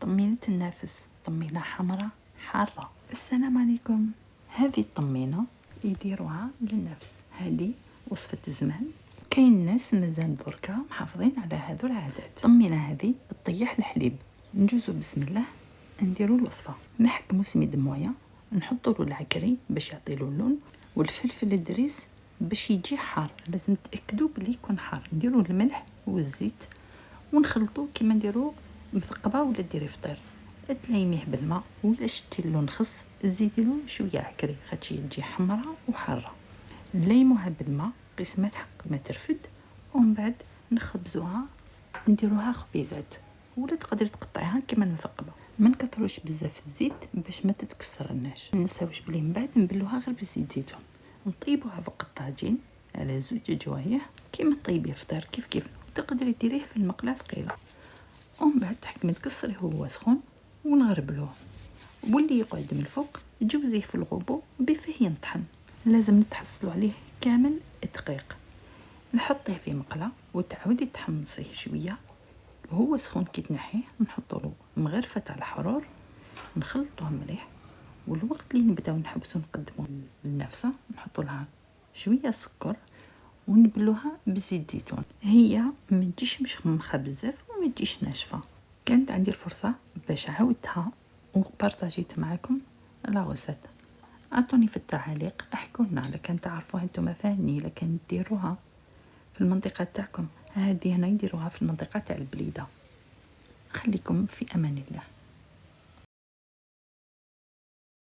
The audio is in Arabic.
طمينة النفس، طمينة حمراء حارة. السلام عليكم. هذه الطمينة يديروها للنفس، هذه وصفة الزمان. كاين ناس مازال دركا محافظين على هذو العادات. الطمينة هذه تطيح الحليب، نجوزو بسم الله نديرو الوصفة. نحكمو سميد مويه، نحطو له العكري باش يعطيلو اللون، والفلفل الدريس باش يجي حار، لازم تاكدوا بلي يكون حار. نديرو الملح والزيت ونخلطو كيما نديرو مثقبه ولا ديري فطير. تلايميه بالماء، ولا شتي اللون خص زيدي له شويه عكري خاطش تجي حمراء وحاره. نليموها بالماء قسمات حق ما ترفد، ومن بعد نخبزوها نديروها خبيزات، ولا تقدري تقطعيها كيما المثقبه. ما نكثروش بزاف الزيت باش ما تتكسرناش. ما نساوش بلي من بعد نبلوها غير بزيت زيتون. نطيبوها فوق الطاجين على 2 جوايه كيما طيبي فطير كيف تقدري ديريه في المقله ثقيله. ومن بعد تحكمي تكسريه وهو سخون ونغربلوه، واللي يقعد من الفوق تجوزيه في الغوبو بفيه ينطحن. لازم نتحصلوا عليه كامل دقيق. نحطيه في مقله وتعاودي تحمصيه شويه وهو سخون. كي تنحيه نحطوا له مغرفه تاع الحرور، نخلطوه مليح. والوقت اللي نبداو نحبسو نقدمو النفسه نحطوا لها شويه سكر ونبلوها بزيت زيتون. هي ما تجيش مشمخه بزاف وما تجيش ناشفه. كانت عندي الفرصه باش عاودتها وبارطاجيت معكم لا غوسات. اعطوني في التعاليق، احكوا لنا الا كان تعرفوها انتم ثاني، الا كان ديروها في المنطقه تاعكم. هذه هنا يديروها في المنطقه تاع البليده. خليكم في امان الله.